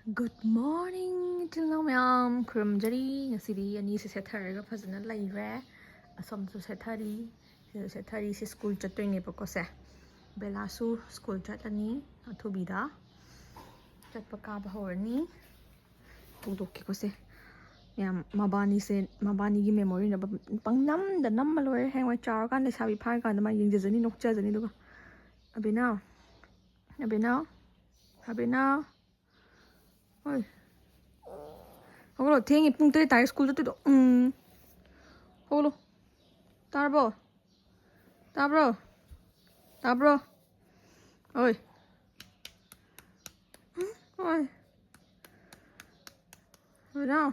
Good morning, ꯏꯆꯤꯜ ꯃꯌꯥꯝ ꯈꯨꯔꯨꯝꯖꯔꯤ. ꯉꯁꯤꯗꯤ ꯑꯅꯤꯁꯦ ꯁꯦꯠꯊꯔꯒ ꯐꯖꯅ ꯂꯩꯔꯦ. ꯑꯁꯣꯝꯁꯨ ꯁꯦꯠꯊꯔꯤ, ꯁꯤꯁꯨ ꯁꯦꯠꯊꯔꯤ. ꯁꯤ ꯁ꯭ꯀꯨꯜ ꯆꯠꯇꯣꯏꯅꯦꯕꯀꯣ ꯁꯦ. ꯕꯦꯂꯥꯁꯨ ꯁ꯭ꯀꯨꯜ ꯆꯠꯂꯅꯤ. ꯑꯊꯨꯕꯤꯗ ꯆꯠꯄ ꯀꯥꯕ ꯍꯧꯔꯅꯤ. ꯍꯧꯗꯣꯛꯀꯦꯀꯣ ꯁꯦ. ꯃꯌꯥꯝ ꯃꯕꯥꯅꯤꯒꯤ ꯃꯦꯃꯣꯔꯤꯅ ꯄꯪꯅꯝꯗ ꯅꯝꯃ ꯂꯣꯏꯔꯦ. ꯍꯌꯦꯡꯋꯥꯏ ꯆꯥꯎꯔꯀꯥꯟꯗ ꯂꯩꯁꯥꯕꯤ ꯐꯥꯔꯀꯥꯟꯗ ꯃꯥ ꯌꯦꯡꯖꯖꯅꯤ, ꯅꯣꯛꯆꯖꯅꯤ. ꯑꯗꯨꯒ ꯑꯕꯤꯅꯥꯎ ꯍꯣꯏ ꯍꯧꯒꯠꯂꯣ. ꯊꯦꯡꯉꯦ, ꯄꯨꯡ 3 ꯇꯥꯔꯦ ꯁ꯭ꯀꯨꯜ ꯆꯠꯇꯣꯏꯗꯣ. ꯍꯧꯒꯠꯂꯣ. ꯇꯥꯔꯕꯣ? ꯇꯥꯕ꯭ꯔꯣ? ꯍꯣꯏ ꯍꯣꯏ ꯑꯕꯤꯅꯥꯎ.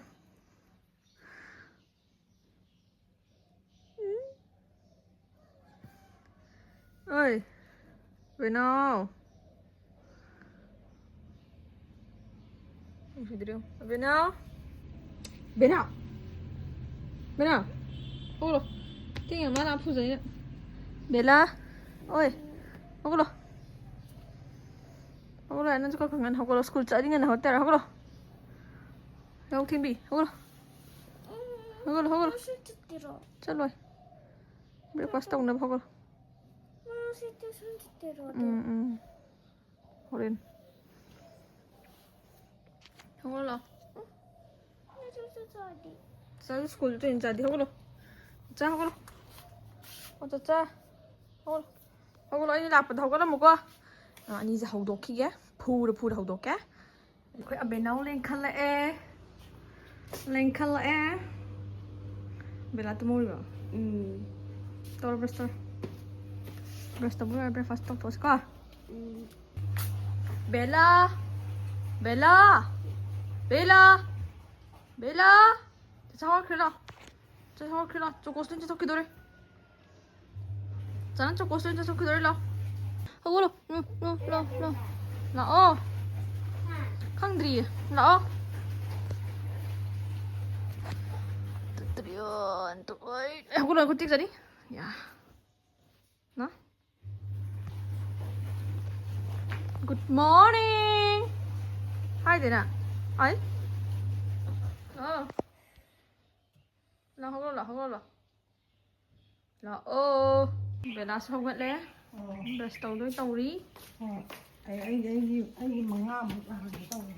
ꯍꯣꯏ ꯑꯕꯤꯅꯥꯎ. ꯑꯕꯤꯅꯥꯎ. ꯍꯧꯒꯠꯂꯣ. ꯊꯦꯡꯉꯦ, ꯃꯥ ꯂꯥꯛꯑ ꯐꯨꯖꯅꯤ. ꯕꯦꯂꯥ. ꯍꯣꯏ ꯍꯧꯒꯠꯂꯣ. ꯍꯧꯒꯠꯂꯣ. ꯅꯪꯁꯨ ꯈꯔ ꯉꯟꯅ ꯍꯧꯒꯠꯂꯣ. ꯁ꯭ꯀꯨꯜ ꯆꯠꯂꯗꯤ ꯉꯟꯅ ꯍꯧꯒꯠꯇ ꯌꯥꯔꯣꯏ. ꯍꯧꯒꯠꯂꯣ. ꯌꯥꯍꯧ ꯊꯦꯡꯕꯤ. ꯍꯧꯒꯠꯂꯣ. ꯆꯠꯂꯣꯏ. ꯕ꯭ꯔꯦꯛꯐꯥꯁ ꯇꯧꯅꯕ ꯍꯧꯒꯠꯂꯣ. ꯍꯣꯔꯦꯟ. ꯍꯧꯒꯠꯂꯣ. ꯆꯥꯛ ꯁ꯭ꯀꯨꯜ ꯆꯠꯇꯣꯏꯅꯤ. ꯆꯥꯗꯤ ꯍꯧꯒꯠꯂꯣ. ꯍꯧꯒꯠꯂꯣ. ꯆꯥ. ꯍꯧꯒꯠꯂꯣ. ꯑꯩꯅ ꯂꯥꯛꯄꯗ ꯍꯧꯒꯠꯂꯝꯃꯨꯀꯣ. ꯑꯅꯤꯁꯦ ꯍꯧꯗꯣꯛꯈꯤꯒꯦ. ꯐꯨꯔ ꯍꯧꯗꯣꯛꯀꯦ. ꯑꯩꯈꯣꯏ ꯑꯕꯦꯅꯥꯎ ꯂꯦꯡꯈꯠꯂꯛꯑꯦ. ꯕꯦꯂꯥ ꯇꯨꯝꯍꯧꯔꯤꯕꯣ? ꯇꯧꯔꯣ, ꯕ꯭ꯔꯁ ꯇꯧꯔꯣ. ꯕ꯭ꯔꯁ ꯇꯧꯕ ꯂꯣꯏꯔ ꯕ꯭ꯔꯦꯛꯐꯥꯁ ꯇꯧꯊꯣꯛꯑꯁꯤꯀꯣ. ꯕꯦꯂꯥ. ꯆꯥꯛ ꯍꯧꯒꯠꯈ꯭ꯔꯦ ꯂꯥꯛꯑꯣ. ꯆꯣꯀꯣꯁ ꯂꯣꯏ ꯆꯥꯊꯣꯛꯈꯤꯗꯣꯔꯦ. ꯆꯥꯅ ꯆꯣꯀꯣꯁ ꯂꯣꯏ ꯆꯥꯊꯣꯛꯈꯤꯗꯣꯔꯦ. ꯂꯥꯛꯑꯣ. ꯍꯧꯒꯠꯂꯣ. ꯂꯥꯛꯑꯣ. ꯈꯪꯗ꯭ꯔꯤꯌꯦ. ꯂꯥꯛꯑꯣ. ꯍꯧꯒꯠꯂꯣ. ꯈꯨꯠ ꯇꯦꯛꯆꯅꯤ. Good morning. Hi there. Hi. Hogolo. La'o. Belas hogotle. Brush tawdoi tawri. ꯑꯩꯒꯤ ꯃꯉꯥꯃꯨꯛ ꯇꯧꯔꯦ.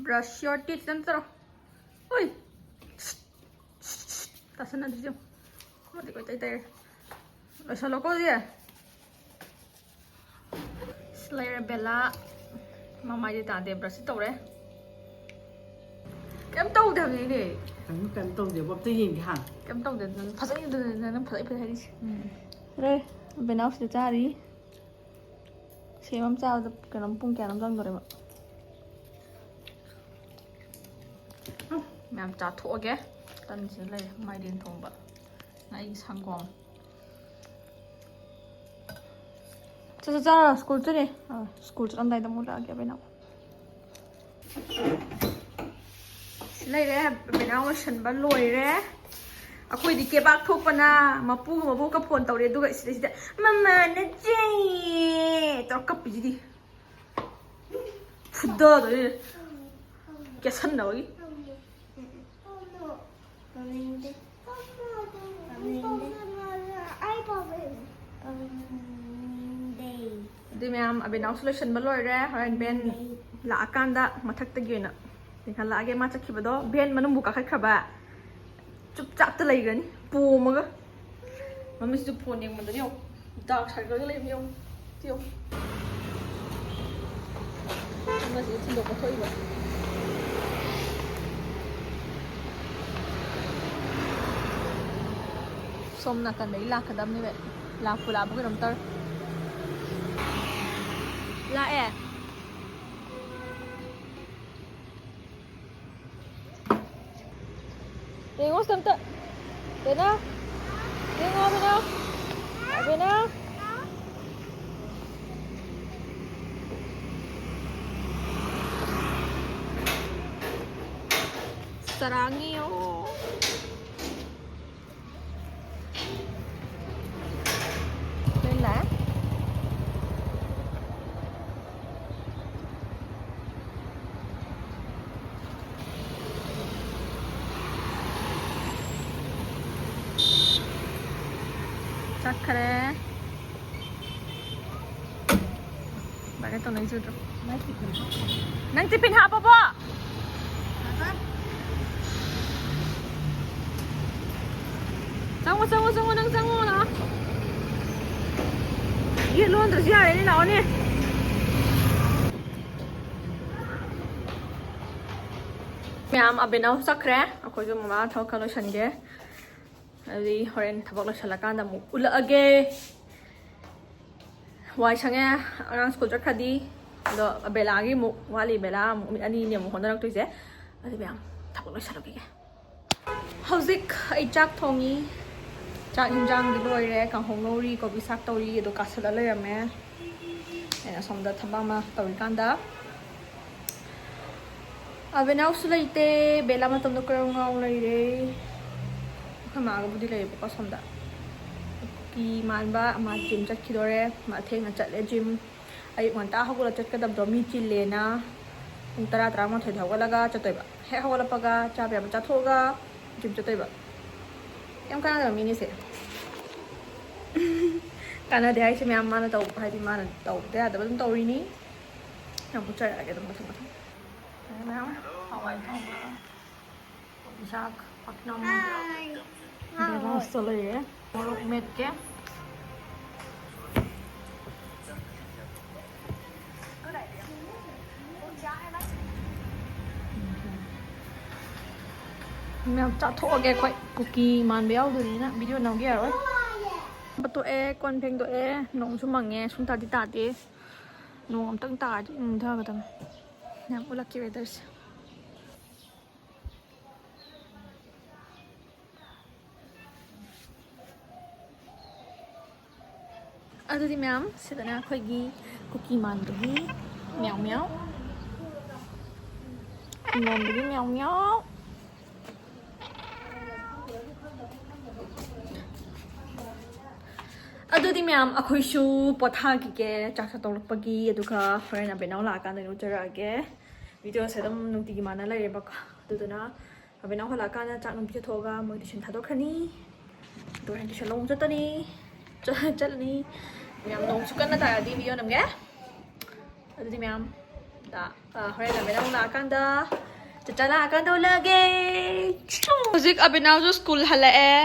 Brush your teeth. Tantro. Oi. Tasana diyo. Mati ko tay. Asa loko dia. Slayer Bella. Mama di tade brush tawre. Kem tawde habni. ꯀꯩꯝ ꯇꯧꯗꯦ ꯕꯣꯛꯇ ꯌꯦꯡꯒꯦ ꯍꯥꯟꯅ. kem tawde nan phasai nan phasai hadisi. Re Benaus de chari. Semam chawda kanam pung kyanam jangdore ba. Ma'am chathogge. Tan sin lay mai din thongba. Nai sangom. Cha school chane. School chandai da muda agya Benau. Laire Benau shanba loire. Akhoi di kebak thokpana mapu ka phone tawre duga sida mama na jai to kapi di fuda do ke san na wi di ma'am Abinaw solution ba loire horan ben la akanda mathak ta gyena dikhan la age ma chakhibado ben manum buka khakhaba chup chap ta laigani pomaga mami su phone yeng mandani yo dark circle ga leim yo tio ma si thindo ko thoi ba somna kan dei la khadam ni be la pula bu ram tar la e Dengo samta. Bena. Sarangi yo. Bella. ꯆꯠꯈꯔꯦ ꯕꯥꯏ ꯇꯧ ꯅꯪꯁꯨ ꯅꯪ tiffin ꯍꯥꯞꯄꯕꯣ ꯆꯪꯉꯣ ꯆꯪꯉꯣ ꯆꯪꯉꯣ ꯅꯪ ꯆꯪꯉꯣ ꯂꯥꯛꯑꯣ ꯌꯦꯠ ꯂꯣꯟꯗ꯭ꯔꯁꯨ ꯌꯥꯔꯦꯅꯦ ꯂꯥꯛꯑꯣꯅꯦ ꯃꯌꯥꯝ ꯑꯕꯦꯅꯥꯎ ꯆꯠꯈ꯭ꯔꯦ ꯑꯩꯈꯣꯏꯁꯨ ꯃꯃꯥ ꯊꯕꯛ ꯈꯔ ꯂꯣꯏꯁꯟꯒꯦ ꯑꯗꯨꯗꯤ ꯍꯣꯔꯦꯟ ꯊꯕꯛ ꯂꯣꯏꯁꯜꯂꯀꯥꯟꯗ ꯑꯃꯨꯛ ꯎꯠꯂꯛꯑꯒꯦ ꯋꯥꯏ ꯁꯪꯉꯦ ꯑꯉꯥꯡ ꯁ꯭ꯀꯨꯜ ꯆꯠꯈ꯭ꯔꯗꯤ ꯑꯗꯣ ꯕꯦꯂꯥꯒꯤ ꯑꯃꯨꯛ ꯋꯥꯠꯂꯤ ꯕꯦꯂꯥ ꯑꯃꯨꯛ ꯅꯨꯃꯤꯠ 2ꯅꯤ ꯑꯃꯨꯛ ꯍꯣꯠꯅꯔꯛꯇꯣꯏꯁꯦ ꯑꯗꯨ ꯃꯌꯥꯝ ꯊꯕꯛ ꯂꯣꯏꯁꯜꯂꯛꯈꯤꯒꯦ ꯍꯧꯖꯤꯛ ꯑꯩ ꯆꯥꯛ ꯊꯣꯡꯉꯤ ꯆꯥꯛ ꯌꯦꯟꯖꯥꯡꯗꯤ ꯂꯣꯏꯔꯦ ꯀꯥꯡꯍꯧ ꯉꯧꯔꯤ ꯀꯣꯕꯤ ꯁꯥꯛ ꯇꯧꯔꯤ ꯑꯗꯣ ꯀꯥꯁꯜꯂ ꯂꯩꯔꯝꯃꯦ ꯑꯩꯅ ꯑꯁꯣꯝꯗ ꯊꯕꯛ ꯑꯃ ꯇꯧꯔꯤꯀꯥꯟꯗ ꯑꯕꯦꯅꯥꯎꯁꯨ ꯂꯩꯇꯦ ꯕꯦꯂꯥ ꯃꯇꯝꯗ ꯀꯔꯝ ꯉꯥꯎ ꯂꯩꯔꯦ ꯑꯩꯈꯣꯏ ꯃꯥꯒꯕꯨꯗꯤ ꯂꯩꯌꯦꯕꯀꯣ ꯁꯣꯝꯗ ꯀꯤ ꯃꯥꯟꯕ ꯃꯥ ꯖꯤꯝ ꯆꯠꯈꯤꯗꯣꯔꯦ ꯃꯥ ꯊꯦꯡꯅ ꯆꯠꯂꯦ ꯖꯤꯝ ꯑꯌꯨꯛ ꯉꯟꯇꯥ ꯍꯧꯒꯠꯂ ꯆꯠꯀꯗꯕꯗꯣ ꯃꯤ ꯆꯤꯜꯂꯦꯅ ꯄꯨꯡ 10-11 ꯍꯧꯒꯠꯂꯒ ꯆꯠꯇꯣꯏꯕ ꯍꯦꯛ ꯍꯧꯒꯠꯂꯛꯄꯒ ꯆꯥꯕ ꯌꯥꯕ ꯆꯥꯊꯣꯛꯑꯒ ꯖꯤꯝ ꯆꯠꯇꯣꯏꯕ ꯌꯥꯝ ꯀꯥꯟꯅꯗꯕ ꯃꯤꯅꯤꯁꯦ ꯀꯥꯟꯅꯗꯦ ꯍꯥꯏꯁꯦ ꯃꯌꯥꯝ ꯃꯥꯅ ꯇꯧꯕ ꯍꯥꯏꯗꯤ ꯃꯥꯅ ꯇꯧꯕꯗ ꯌꯥꯗꯕ ꯑꯗꯨꯝ ꯇꯧꯔꯤꯅꯤ ꯌꯥꯝ ꯎꯠꯆꯔꯛꯑꯒꯦ ꯑꯗꯨꯝ ꯃꯊꯪ ꯃꯌꯥꯝ ꯍꯋꯥꯏ ꯊꯣꯡꯕ ꯀꯣꯕꯤ ꯁꯥꯛ ꯄꯥꯛꯅꯝ ꯕꯦꯂꯥꯁꯇ ꯂꯩꯔꯦ ꯃꯣꯔꯣꯛ ꯃꯦꯠꯀꯦ ꯃꯌꯥꯝ ꯆꯥꯊꯣꯛꯑꯒꯦ ꯑꯩꯈꯣꯏ ꯀꯨꯀꯤ ꯃꯥꯟꯕ ꯌꯥꯎꯗꯣꯏꯅꯤꯅ ꯚꯤꯗꯤꯑꯣ ꯅꯝꯒꯦ ꯌꯥꯔꯣꯏ ꯇꯣꯛꯑꯦ ꯀꯣꯟ ꯐꯦꯡꯗꯣꯛꯑꯦ ꯅꯣꯡꯁꯨ ꯃꯪꯉꯦ ꯁꯨꯡꯇꯥꯗꯤ ꯇꯥꯗꯦ ꯅꯣꯡ ꯑꯝꯇꯪ ꯇꯥꯔꯗꯤ ꯏꯪꯊꯒꯗꯝꯅꯦ ꯌꯥꯝ ꯎꯠꯂꯛꯀꯦ ꯋꯦꯗꯔꯁꯦ ꯑꯗꯨꯗꯤ ꯃꯌꯥꯝ ꯁꯤꯗꯅ ꯑꯩꯈꯣꯏꯒꯤ ꯀꯨꯀꯤ ꯃꯥꯟꯕꯒꯤ ꯃꯌꯥꯎ ꯃꯌꯥꯎ ꯏꯃꯣꯟꯕꯒꯤ ꯃꯌꯥꯎ ꯃꯌꯥꯎ ꯑꯗꯨꯗꯤ ꯃꯌꯥꯝ ꯑꯩꯈꯣꯏꯁꯨ ꯄꯣꯊꯥꯈꯤꯒꯦ ꯆꯥꯛ ꯆꯥꯊꯣꯛꯂꯛꯄꯒꯤ ꯑꯗꯨꯒ ꯍꯣꯔꯦꯟ ꯑꯕꯦꯅꯥꯎ ꯂꯥꯛꯑꯀꯥꯟꯗ ꯎꯠꯆꯔꯛꯑꯒꯦ ꯚꯤꯗꯤꯑꯣꯁꯦ ꯑꯗꯨꯝ ꯅꯨꯡꯇꯤꯒꯤ ꯃꯥꯟꯅ ꯂꯩꯔꯦꯕꯀꯣ ꯑꯗꯨꯗꯨꯅ ꯑꯕꯦꯅꯥꯎ ꯍꯜꯂꯛꯑꯀꯥꯟꯗ ꯆꯥꯛ ꯅꯨꯡ ꯄꯤꯖꯊꯣꯛꯑꯒ ꯃꯣꯏ ꯇꯨꯏꯁꯟ ꯊꯥꯗꯣꯛꯈ꯭ꯔꯅꯤ ꯑꯗꯨ ꯍꯣꯔꯦꯟ ꯇꯨꯏꯁꯟ ꯂꯧꯕ ꯆꯠꯇꯅꯤ ꯆꯠꯂꯅꯤ ꯃꯌꯥꯝ ꯅꯣꯡꯁꯨ ꯀꯟꯅ ꯇꯥꯔꯗꯤ ꯚꯤꯗꯤꯑꯣ ꯅꯝꯒꯦ ꯑꯗꯨꯗꯤ ꯃꯌꯥꯝ ꯍꯣꯔꯦꯟ ꯑꯕꯦꯅꯥꯎ ꯂꯥꯛꯑꯀꯥꯟꯗ ꯆꯥꯆꯥ ꯂꯥꯛꯑꯀꯥꯟꯗ ꯎꯠꯂꯛꯑꯒꯦ ꯍꯧꯖꯤꯛ ꯑꯕꯦꯅꯥꯎꯁꯨ ꯁ꯭ꯀꯨꯜ ꯍꯜꯂꯛꯑꯦ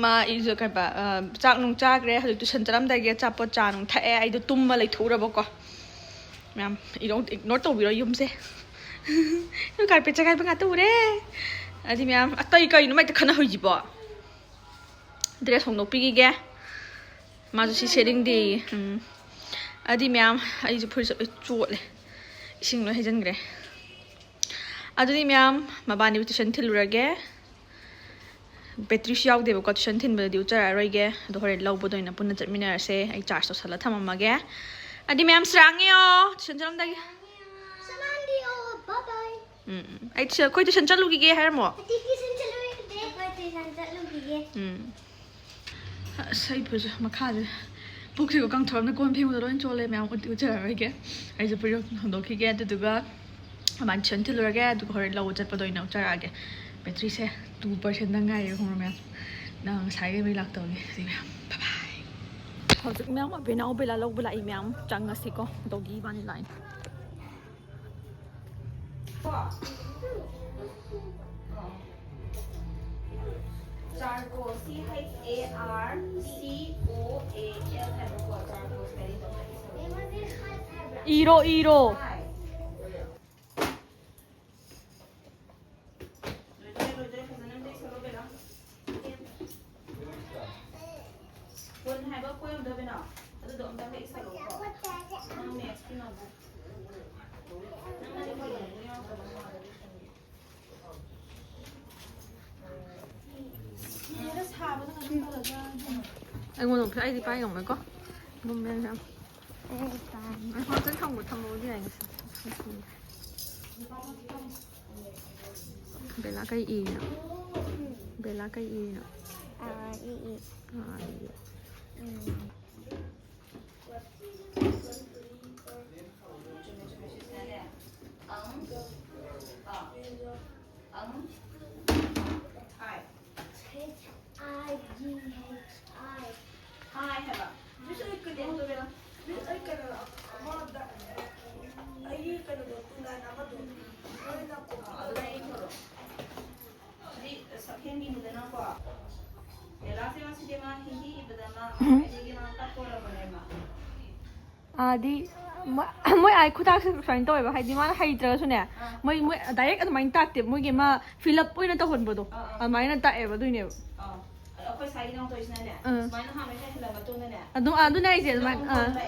ꯃꯥ 이제 ꯀꯩꯕ ꯆꯥꯛ ꯅꯨꯡ ꯆꯥꯈ꯭ꯔꯦ ꯍꯧꯖꯤꯛ ꯇꯨꯏꯁꯟ ꯆꯠꯂꯝꯗꯥꯏꯒꯤ ꯑꯆꯥꯄꯣꯠ ꯆꯥ ꯅꯨꯡ ꯊꯛꯑꯦ ꯑꯩꯗꯣ ꯇꯨꯝꯃ ꯂꯩꯊꯣꯛꯎꯔꯕꯀꯣ ꯃꯌꯥꯝ ꯏꯒꯅꯣꯔ ꯇꯧꯕꯤꯔꯣ ꯌꯨꯝꯁꯦ ꯀꯥꯔꯄꯦꯠ ꯆꯈꯥꯏꯕ ꯉꯥꯛꯇ ꯎꯔꯦ ꯑꯗꯨꯗꯤ ꯃꯌꯥꯝ ꯑꯇꯩ ꯀꯩꯅꯣ ꯃꯥꯏꯇ ꯈꯟꯅꯍꯧꯏꯁꯤꯕꯣ ꯗ꯭ꯔꯦꯁ ꯍꯣꯡꯗꯣꯛꯄꯤꯈꯤꯒꯦ ꯃꯥꯁꯨ ꯁꯤ ꯁꯦꯠꯅꯤꯡꯗꯦ ꯑꯗꯨꯗꯤ ꯃꯌꯥꯝ ꯑꯩꯁꯨ ꯐꯨꯔꯤꯠ ꯂꯣꯏ ꯆꯣꯠꯂꯦ ꯏꯁꯤꯡ ꯂꯣꯏ ꯍꯩꯖꯤꯟꯈ꯭ꯔꯦ ꯑꯗꯨꯗꯤ ꯃꯌꯥꯝ ꯃꯕꯥꯅꯤꯕꯨ ꯇꯨꯏꯁꯟ ꯊꯤꯜꯂꯨꯔꯒꯦ ꯕꯦꯇ꯭ꯔꯤꯁꯨ ꯌꯥꯎꯗꯦꯕꯀꯣ ꯇꯨꯏꯁꯟ ꯊꯤꯟꯕꯗꯗꯤ ꯎꯠꯆꯔꯛꯑꯔꯣꯏꯒꯦ ꯑꯗꯣ ꯍꯣꯔꯦꯟ ꯂꯧꯕꯗ ꯑꯣꯏꯅ ꯄꯨꯟꯅ ꯆꯠꯃꯤꯟꯅꯔꯁꯦ ꯑꯩ ꯆꯥꯔꯖ ꯇꯧꯁꯜꯂ ꯊꯝꯃꯝꯃꯒꯦ ꯑꯗꯨꯗꯤ ꯃꯌꯥꯝ ꯁ꯭ꯔꯥꯡꯉꯦꯌꯣ ꯇꯨꯏꯁꯟ ꯆꯠꯂꯝꯗꯥꯏꯒꯤ ꯑꯩ ꯑꯩꯈꯣꯏ ꯇꯨꯏꯁꯟ ꯆꯠꯂꯨꯈꯤꯒꯦ ꯍꯥꯏꯔꯝꯃꯣ ꯑꯁ ꯑꯩ ꯐꯨꯔꯤꯠꯁꯦ ꯃꯈꯥꯁꯦ ꯄꯨꯛꯁꯤꯒ ꯀꯪꯊꯣꯔꯝꯅ ꯀꯣꯟ ꯐꯦꯡꯕꯗ ꯂꯣꯏ ꯆꯣꯠꯂꯦ ꯃꯌꯥꯝ ꯎꯠꯆꯔꯔꯣꯏꯒꯦ ꯑꯩꯁꯨ ꯐꯨꯔꯤꯠ ꯍꯣꯡꯗꯣꯛꯈꯤꯒꯦ ꯑꯗꯨꯗꯨꯒ ꯃꯕꯥꯅꯤ ꯇꯨꯏꯁꯟ ꯊꯤꯜꯂꯨꯔꯒꯦ ꯑꯗꯨꯒ ꯍꯣꯔꯦꯟ ꯂꯧꯕ ꯆꯠꯄꯗ ꯑꯣꯏꯅ ꯎꯠꯆꯔꯛꯑꯒꯦ ꯕꯦꯇ꯭ꯔꯤꯁꯦ 2%ꯗꯪ ꯉꯥꯏꯔꯦ ꯈꯪꯕ꯭ꯔꯥ ꯃꯌꯥꯝ ꯅꯪ ꯉꯁꯥꯏꯒꯤ ꯃꯩ ꯂꯥꯛꯇꯕꯅꯦ ꯁꯤ ꯃꯌꯥꯝ ꯕꯥꯏ ꯍꯧꯖꯤꯛ ꯃꯌꯥꯝ ꯑꯕꯦꯅꯥꯎ ꯕꯦꯂꯥ ꯂꯧꯕ ꯂꯥꯛꯏ ꯃꯌꯥꯝ ꯆꯪꯉꯁꯤꯀꯣ ꯗꯣꯒꯤ ꯏꯕꯥꯅꯤ line Charcoal, C-H-A-R-C-O-A-L 하고 charcoal spelling 좀 있어요. 1호. quân hai bữa quên được bên nào tôi tự động bị sạch của nó mẹ khi nào anh muốn phải đi bay không có không biết sao họ真không có tham mưu gì anh Bella cây y nè Bella cây y nè ꯑꯩ ꯀꯩꯅꯣ ꯑꯃꯗ ꯑꯩꯒꯤ ꯀꯩꯅꯣꯗꯣ ꯇꯨꯡꯗꯥꯟ ꯑꯃꯗꯣ ꯂꯣꯏꯅ ꯑꯗꯨꯅ ꯑꯩ ꯊꯣꯛꯂꯛꯑꯣ ꯁꯤ ꯁꯛꯍꯦꯟꯒꯤꯗꯅꯀꯣ ꯂꯥꯁꯦ ꯉꯁꯤꯗꯤ ꯃꯥ ꯍꯤꯟꯗꯤ ꯏꯕꯗ ꯃꯥ ꯉꯁꯥꯏꯗꯒꯤ ꯃꯥ ꯇꯞꯄꯣꯔꯕꯅꯦ ꯃꯥ ꯗꯤ ꯃꯣꯏ ꯑꯥꯏ ꯈꯨꯇꯥꯛꯁꯦ ꯁꯨꯃꯥꯏꯅ ꯇꯧꯋꯦꯕ ꯍꯥꯏꯗꯤ ꯃꯥꯅ ꯍꯩꯇ꯭ꯔꯒꯁꯨꯅꯦ ꯃꯣꯏ ꯗꯥꯏꯔꯦꯛ ꯑꯗꯨꯃꯥꯏꯅ ꯇꯥꯛꯇꯦ ꯃꯣꯏꯒꯤ ꯑꯃ ꯐꯤꯜ ꯑꯞ ꯑꯣꯏꯅ ꯇꯧꯍꯟꯕꯗꯣ ꯑꯗꯨꯃꯥꯏꯅ ꯇꯥꯛꯑꯦꯕ ꯑꯗꯨꯏꯅꯦꯕ ꯑꯩꯈꯣꯏ ꯁꯥꯏꯒꯤ ꯅꯪ ꯇꯧꯔꯤꯁꯤꯅꯅꯦ ꯁꯨꯃꯥꯏꯅ ꯍꯥꯟꯅ ꯍꯩꯍꯜꯂ ꯃꯇꯨꯡꯗꯅꯦ ꯑꯗꯨꯝ ꯑꯗꯨꯅ ꯑꯩꯁꯦ ꯑꯗꯨꯃꯥꯏꯅ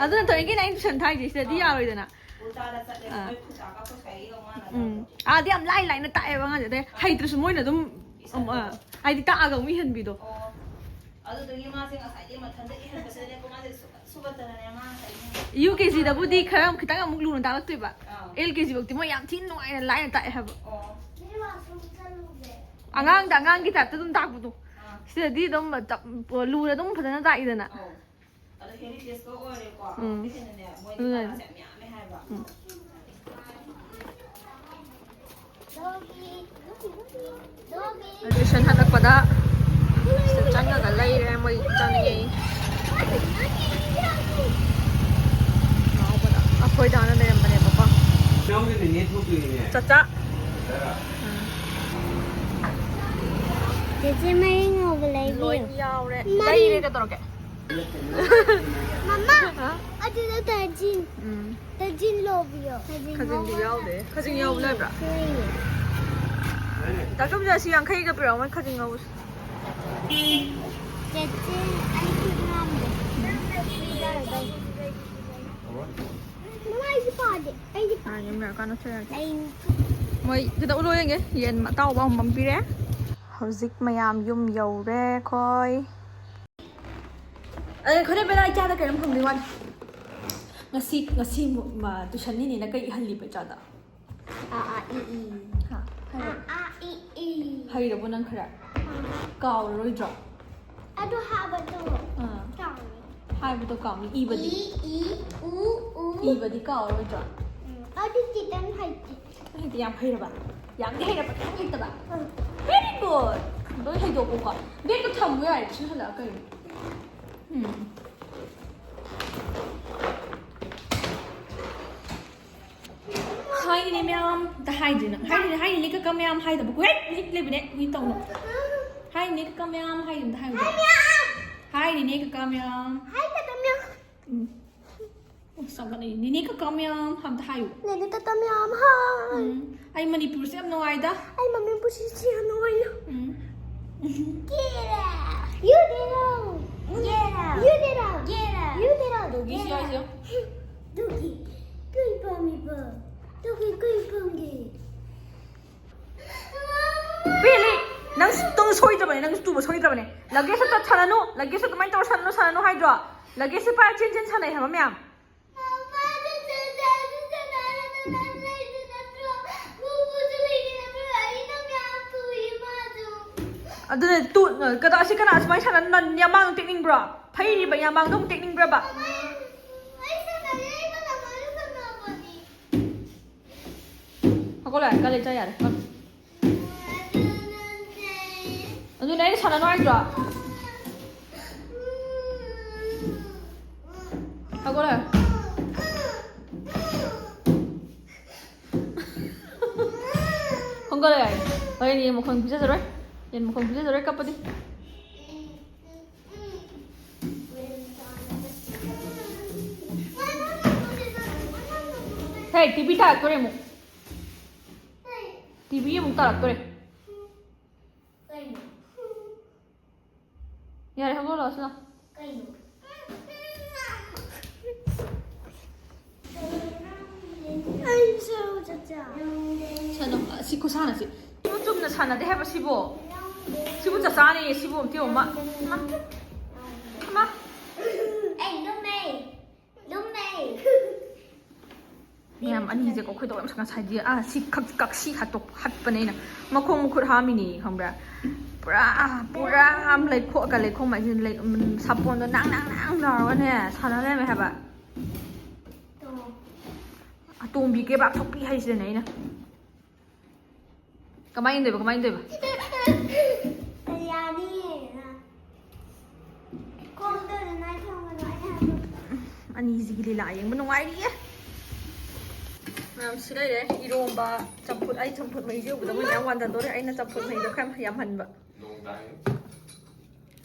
ꯑꯗꯨꯅ ꯇꯧꯔꯤꯒꯤꯅ ꯑꯩ ꯇꯨꯏꯁꯟ ꯊꯥꯏꯁꯦ ꯁꯤꯗꯗꯤ ꯌꯥꯔꯣꯏꯗꯅ ꯎꯜꯇꯥꯗ ꯆꯠꯂꯦꯕ ꯃꯣꯏ ꯈꯨꯇꯥꯛꯀ ꯑꯩꯈꯣꯏ ꯁꯥꯏꯒꯤꯒ ꯃꯥꯟꯅꯗꯕꯗꯣ ꯑꯥꯗꯤ ꯌꯥꯝ ꯂꯥꯏꯅ ꯇꯥꯛꯑꯦꯕ ꯑꯉꯥꯡꯁꯦ ꯑꯗꯩ ꯍꯩꯇ꯭ꯔꯁꯨ ꯃꯣꯏꯅ ꯑꯗꯨꯝ ꯍꯥꯏꯗꯤ ꯇꯥꯛꯑꯒ ꯑꯃꯨꯛ ꯏꯍꯟꯕꯤꯗꯣ ꯑꯗꯨꯗꯒꯤ ꯃꯥꯁꯦ ꯉꯁꯥꯏꯗꯒꯤ ꯃꯊꯟꯇ ꯏꯍꯟꯕꯁꯤꯗꯅꯦꯀꯣ ꯃꯥꯁꯦ subatana ma ꯌꯨ ꯀꯦ ꯖꯤꯗꯕꯨꯗꯤ ꯈꯔ ꯈꯤꯇꯪ ꯑꯃꯨꯛ ꯂꯨꯅ ꯇꯥꯛꯂꯛꯇꯣꯏꯕ ꯑꯦꯜ ꯀꯦ ꯖꯤꯐꯧꯗꯤ ꯃꯣꯏ ꯌꯥꯝ ꯊꯤꯅ ꯅꯨꯡꯉꯥꯏꯅ ꯂꯥꯏꯅ ꯇꯥꯛꯑꯦ ꯍꯥꯏꯕ ꯑꯉꯥꯡꯗ ꯑꯉꯥꯡꯒꯤ ꯇꯥꯏꯞꯇ ꯑꯗꯨꯝ ꯇꯥꯛꯄꯗꯣ ꯁꯤꯗꯗꯤ ꯑꯗꯨꯝ ꯂꯨꯅ ꯑꯗꯨꯝ ꯐꯖꯅ ꯇꯥꯛꯏꯗꯅ ꯑꯗꯣ ꯍꯦꯔꯤꯇꯦꯖꯀ ꯑꯣꯏꯔꯦꯀꯣ ꯍꯦꯟꯅꯅꯦ ꯃꯣꯏꯗꯤ ꯀ꯭ꯂꯥꯁ ꯌꯥꯝ ꯌꯥꯝꯃꯦ ꯍꯥꯏꯕ ꯑꯦꯗꯃꯤꯁꯟ ꯍꯜꯂꯛꯄꯗ ꯁꯤꯗ ꯆꯪꯉꯒ ꯂꯩꯔꯦ ꯃꯣꯏ ꯆꯪꯉꯦ ꯉꯥꯎꯕꯗ ꯑꯩꯈꯣꯏ ꯗꯥꯅ ꯂꯩꯔꯝꯕꯅꯦꯕꯀꯣ ꯆꯥꯆꯥ Jadi main ngobrol lagi. ꯂꯣꯏ ꯌꯥꯎꯔꯦ ꯂꯩꯔꯦ ꯀꯩꯗꯧꯔꯒꯦ Mama, ada tajin. Tajin lobio. ꯈꯖꯤꯡꯗꯤ ꯌꯥꯎꯗꯦ ꯈꯖꯤꯡ ꯌꯥꯎꯕ ꯂꯩꯕ꯭ꯔꯥ ꯇꯥꯀꯝꯖꯥ ꯁꯤ ꯌꯥꯡꯈꯩꯒ ꯄꯤꯔꯛꯑꯣ ꯃꯣꯏ ꯈꯖꯤꯡ ꯉꯧꯕꯁꯦ Tajin, ayo ngambil. Mama, ini pada. Ini ꯌꯥꯝ ꯌꯥꯔꯀꯥꯟꯗ ꯊꯣꯛꯑꯒꯦ ini. ꯃꯣꯏ ꯈꯤꯇꯪ ꯎꯠꯂꯣ ꯌꯦꯡꯒꯦ ꯌꯦꯟ ꯑꯇꯥꯎꯕ ꯑꯃꯃꯝ ꯄꯤꯔꯦ ꯍꯧꯖꯤꯛ ꯃꯌꯥꯝ ꯌꯨꯝ ꯌꯧꯔꯦ ꯑꯩꯈꯣꯏ ꯑꯩꯈꯣꯏꯅ ꯕꯦꯂꯥ ꯏꯆꯥꯗ ꯀꯩꯅꯣꯝ ꯍꯪꯕꯒꯤ ꯋꯥꯅꯤ ꯉꯁꯤ ꯇꯨꯏꯁꯟꯅꯤꯅꯦꯅ ꯀꯩ ꯏꯍꯜꯂꯤꯕ ꯏꯆꯥꯗ I. ꯍꯥ I. ꯍꯩꯔꯕꯣ ꯅꯪ ꯈꯔ ꯀꯥꯎꯔꯔꯣꯏꯗ꯭ꯔꯣ Aduh, apa tu? Tahu. ꯍꯥꯏꯕꯗꯣ ꯀꯥꯎꯅꯤ ꯏꯕꯗꯤ ꯏꯕꯗꯤ ꯀꯥꯎꯔꯔꯣꯏꯗ꯭ꯔꯣ Aduh, kita ni haji. ꯍꯩꯇꯤ ꯌꯥꯝ ꯍꯩꯔꯕ ꯌꯥꯝꯗꯤ ꯍꯩꯔꯕ ꯌꯥꯝ ꯍꯩꯇꯕ ꯚꯦꯔꯤ ꯒꯨꯗ ꯂꯣꯏ ꯍꯩꯗꯣꯛꯄꯀꯣ ꯕꯦꯒꯇꯣ ꯊꯝꯃꯨ ꯌꯥꯔꯦ ꯁꯤ ꯍꯜꯂꯛꯑ ꯀꯩꯅꯣ ꯍꯥꯏꯅꯦ ꯃꯌꯥꯝ ꯇ ꯍꯥꯏꯗ꯭ꯔꯤ ꯅꯪ ꯍꯥꯏꯅꯦ ꯀꯀꯥ ꯃꯌꯥꯝ ꯍꯥꯏꯗꯕ ꯋꯦꯠ ꯂꯩꯕꯅꯦ ꯃꯤ ꯇꯧꯅꯣ ꯍꯥꯏꯅꯦ kaka ma'am hay yun tayo. Hi nini kaka ma'am. Hai kata ma'am. Saan ka na yun? Nini kaka ma'am ham tayo. Nini kata ma'am hai. Ay Manipur siya no ayda. Ay mami posisi ano ayda. Get out. You get out. Get out. You get out. Get out. You get out. Dogi siya siya. Dogi. Kuy pami ba? Dogi kuy pami. Pili! Nang tung soidrabane, nang tuba soidrabane. Lagi sa tat sanano, lagi sa kamay tawar sanano hydro. Lagi sa pa chin sanay ha ma'am. Aduna tu kada si kana asmai sanan nan yamang tekning bra. Phai ni ba yamang dong tekning bra ba. Ako la kale cha yar. Aduna ay sanano hydro. Ako la. Không có đây. Ơi đi một phần pizza rồi. Nhìn một phần pizza rồi cấp đi. Hey, TV ta করে মু। TV মু ta করে। यार हम लोग ना। Ay so chacha. Sana si ko sana si. Tum na sana de have si bo. Si bo cha sana ni si bo ti o ma. Ma. Ay lumay. Lumay. Ma'am ani je ko khoi do am sanga sai dia si kak si hatok hat pa nei na. Makhong mukhur ha mi ni khambra. Pura am lai kho ka lai khong mai sin lai sapon do nang la wa ne sana le me ha ba. Atombi ke ba thopi hai se nei na. Kamay indoi ba? Ayani. Kondor na thong na. ꯑꯅꯤꯁꯤꯒꯤ ꯂꯤꯂꯥ ꯌꯦꯡꯕ ꯅꯨꯡꯉꯥꯏꯔꯤꯌꯦ ꯃꯌꯥꯝ ꯁꯤ ꯂꯩꯔꯦ ꯏꯔꯣꯝꯕ ꯆꯝꯐꯨꯠ ꯑꯩ ꯆꯝꯐꯨꯠ ꯃꯍꯤꯁꯦ ꯎꯕꯗ ꯃꯣꯏ ꯃꯌꯥꯝ ꯋꯥꯟꯊꯗꯣꯔꯦ ꯑꯩꯅ ꯆꯝꯐꯨꯠ ꯃꯍꯤꯗꯣ ꯈꯔ ꯌꯥꯝꯍꯟꯕ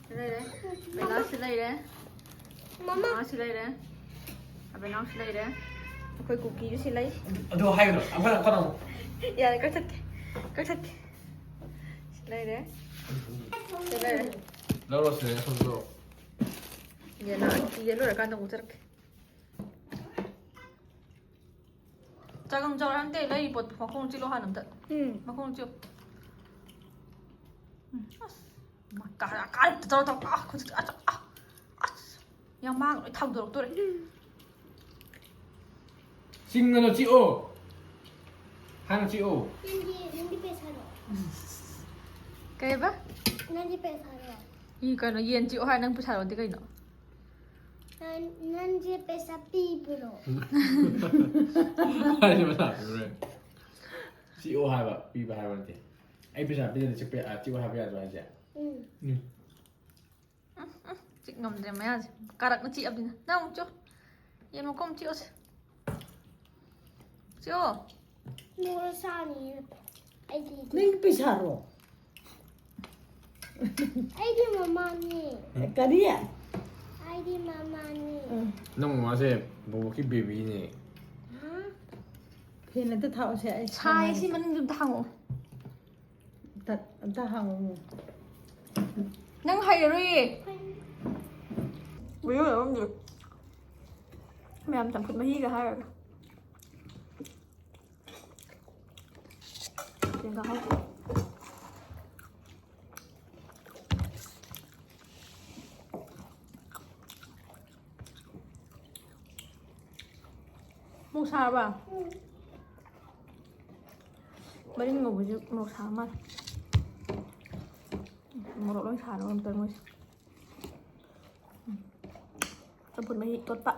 ꯁꯤ ꯂꯩꯔꯦ ꯕꯦꯂꯥꯁꯤ ꯂꯩꯔꯦ ꯃꯃꯥꯁꯤ ꯂꯩꯔꯦ ꯑꯕꯦꯅꯥꯎꯁꯤ ꯂꯩꯔꯦ ꯑꯩꯈꯣꯏ ꯀꯨꯀꯤꯁꯨ ꯁꯤ ꯂꯩ ꯑꯗꯨ ꯍꯥꯏꯒꯅꯨ ꯑꯃꯅ ꯌꯥꯔꯦ ꯀꯛꯊꯠꯀꯦ ꯀꯛꯊꯠꯀꯦ ꯁꯤ ꯂꯩꯔꯦ ꯁꯤ ꯂꯩꯔꯦ ꯂꯧꯔꯣꯁꯦ ꯁꯣꯝꯗꯣ ꯌꯦꯜꯂꯨꯔꯀꯥꯟꯗ ꯑꯃꯨꯛ ꯆꯠꯔꯛꯀꯦ ꯆꯥꯒꯪ ꯆꯥꯎꯔꯛꯑꯟꯇꯦ ꯂꯩ ꯄꯣꯠ ꯃꯈꯣꯡ ꯆꯤꯜꯂꯣ ꯍꯥꯟꯅ ꯑꯝꯇ ꯃꯈꯣꯡ ꯆꯤꯜꯂꯣ ꯑꯁ ꯀꯥꯔꯛꯇ ꯇꯧꯔ ꯑꯁ ꯌꯥꯝ ꯃꯥꯡ ꯂꯣꯏ ꯊꯥꯎꯗꯣꯔꯛꯇꯣꯔꯦ ꯆꯤꯡꯒꯅ ꯆꯤꯛꯑꯣ ꯍꯥꯟꯅ ꯆꯤꯛꯑꯣ nanti pesaro. ꯀꯩꯕ Nanti pesaro. 이 ꯀꯩꯅꯣ ꯌꯦꯟ ꯆꯤꯛꯑꯣ ꯍꯥꯏ ꯅꯪ ꯄꯩꯁꯥ ꯂꯧꯗꯦ ꯀꯩꯅꯣ Nanti pesa pibro. ꯍꯥꯏꯁꯦ ꯄꯩꯁꯥ ꯄꯤꯕ꯭ꯔꯦ ꯆꯤꯛꯑꯣ ꯍꯥꯏꯕ ꯄꯤꯕ ꯍꯥꯏꯕ ꯅꯠꯇꯦ ꯑꯩ ꯄꯩꯁꯥ ꯄꯤꯗꯅ ꯆꯤꯛꯑꯣ ꯍꯥꯏꯕ ꯌꯥꯗ꯭ꯔꯣ ꯍꯥꯏꯁꯦ ꯆꯤꯛ ꯉꯝꯗ꯭ꯔꯦ ꯃꯌꯥꯁꯦ ꯀꯥꯔꯛꯅ ꯆꯤꯛꯑꯕꯅꯤꯅ ꯅꯪ ꯑꯃꯨꯛ ꯆꯤꯛꯑꯣ ꯌꯦꯟ ꯃꯀꯣꯝ ꯆꯤꯛꯑꯣꯁꯦ ꯆꯤꯛꯑꯣ Mura sani. Aidi. ꯅꯪꯒꯤ ꯄꯩꯁꯥꯔꯣ Aidi mama ni. ꯀꯔꯤ Aidi mama ni. ꯅꯪ ꯃꯃꯥꯁꯦ ꯕꯣꯕꯣꯛꯀꯤ ꯕꯦꯕꯤꯅꯦ Hah? ꯐꯦꯟ ꯑꯝꯇ ꯊꯥꯎꯁꯦ ꯑꯩ ꯁꯥꯏ ꯁꯤ ꯃꯅꯨꯡꯗ ꯑꯝꯇ ꯍꯥꯡꯉꯛꯑꯣ ꯑꯝꯇ ꯍꯥꯡꯉꯨ ꯅꯪ ꯍꯩꯔꯔꯣꯏꯌꯦ ꯃꯌꯨꯝ ꯑꯃꯗꯤ ꯃꯌꯥꯝ ꯆꯝꯐꯨꯠ ꯃꯍꯤꯒ ꯍꯥꯏꯔꯒ ꯆꯦꯡꯒ ꯍꯥꯎꯇꯦ ꯃꯣꯔꯣꯛ ꯁꯥꯔꯕ ꯃꯔꯤꯟ ꯉꯧꯕꯁꯨ ꯃꯣꯔꯣꯛ ꯁꯥꯕ ꯃꯥꯜꯂꯦ ꯃꯣꯔꯣꯛ ꯂꯣꯏ ꯁꯥꯔꯕ ꯑꯝꯇ ꯃꯣꯏꯁꯦ ꯆꯝꯐꯨꯠ ꯃꯍꯤ ꯇꯣꯠꯄ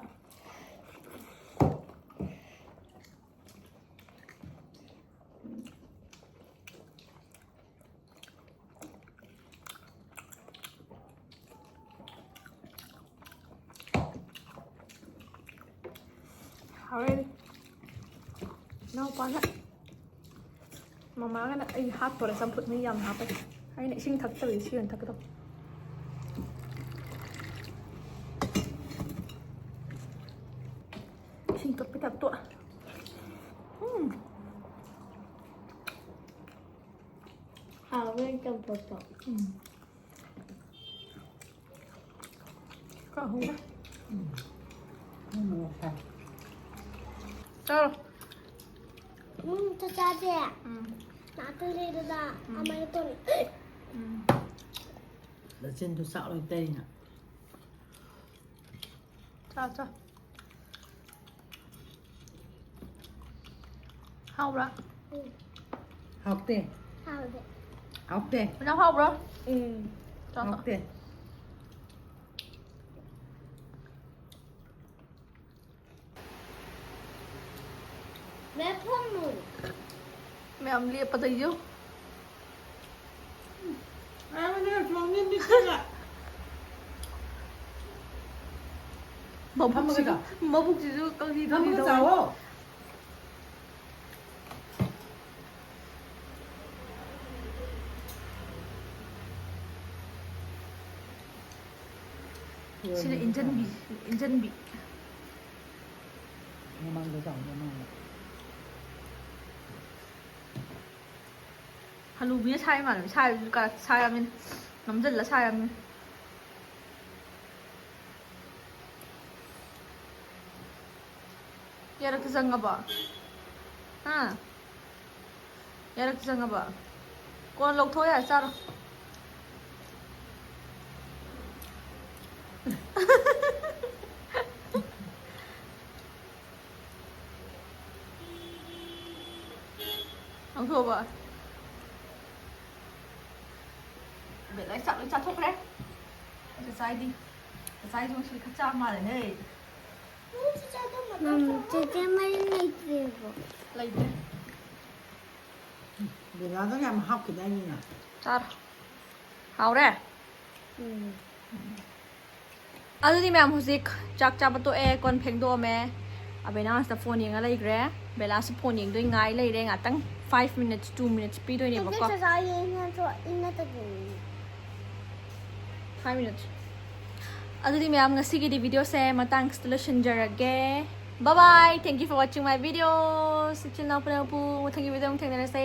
ꯍꯥꯎꯔꯦ ꯏꯅꯥꯎꯄꯥꯅ ꯃꯃꯥꯒꯅ ꯑꯩ ꯍꯥꯞꯇꯣꯔꯦ ꯆꯝꯐꯨꯠ ꯃꯍꯤ ꯌꯥꯝ ꯍꯥꯞꯄꯦ ꯑꯩꯅ ꯏꯁꯤꯡ ꯊꯛꯇꯕꯤ ꯁꯤ ꯑꯣꯏꯅ ꯊꯛꯀꯗꯧꯕ 이것보다 또 Hawen trong bột bột. có hú đó ไม่มีค่ะ cho Cho cha đi ạ. Nó tôi đi được à. Mấy tuần. แล้วเส้นทุกสาวเลยเต้นอ่ะ cho hao rồi เอาเต้น Hào đấy. เอาเต้น nó hao rồi cho เอาเต้น Bé phong mù. mẹ ông liệp vào tay chứ อ้าวเนี่ยช่วงนี้นิดนึงอ่ะ mà bụng gì mà bụng gì chứ con gì ทำมือ đâu เสาอ่ะ xin là 인천 비 มันจะสองยังไง 할로윈에 차이 많으면 차이가 차이하면 남자들 차이하면 이렇게 생각봐 아 이렇게 생각봐 con lộc thôi à sao đâu không thua bà để lấy chặt thuốc đấy để sai đi để sai chúng chỉ cắt cha mà để này Chị mấy này kìa. lấy đấy เดี๋ยวเราต้องยำฮักกินได้ยังไง cha hào đấy ꯑꯗꯨꯗꯤ ꯃꯌꯥꯝ ꯍꯧꯖꯤꯛ ꯆꯥꯛ ꯆꯥꯕ ꯇꯣꯛꯑꯦ ꯀꯣꯟ ꯐꯦꯡꯗꯣꯛꯑꯝꯃꯦ ꯑꯕꯦꯅꯥꯁꯇ phone ꯌꯦꯡꯉ ꯂꯩꯈ꯭ꯔꯦ ꯕꯦꯂꯥꯁꯨ phone ꯌꯦꯡꯗꯣꯏ ꯉꯥꯏ ꯂꯩꯔꯦ ꯉꯥꯛꯇꯪ 5 minutes 2 minutes ꯄꯤꯗꯣꯏꯅꯦꯕꯀꯣ 5 minutes ꯑꯗꯨꯗꯤ ꯃꯌꯥꯝ ꯉꯁꯤꯒꯤꯗꯤ ꯚꯤꯗꯤꯑꯣꯁꯦ ꯃꯇꯥꯡꯁꯤꯗ ꯂꯣꯏꯁꯤꯟꯖꯔꯒꯦ Bye-bye! Thank you for watching my videos! Ichil na po mꯊꯪꯒꯤ ꯚꯤꯗꯤꯑꯣ ꯑꯃꯨꯛ ꯊꯦꯡꯅꯔꯁꯦ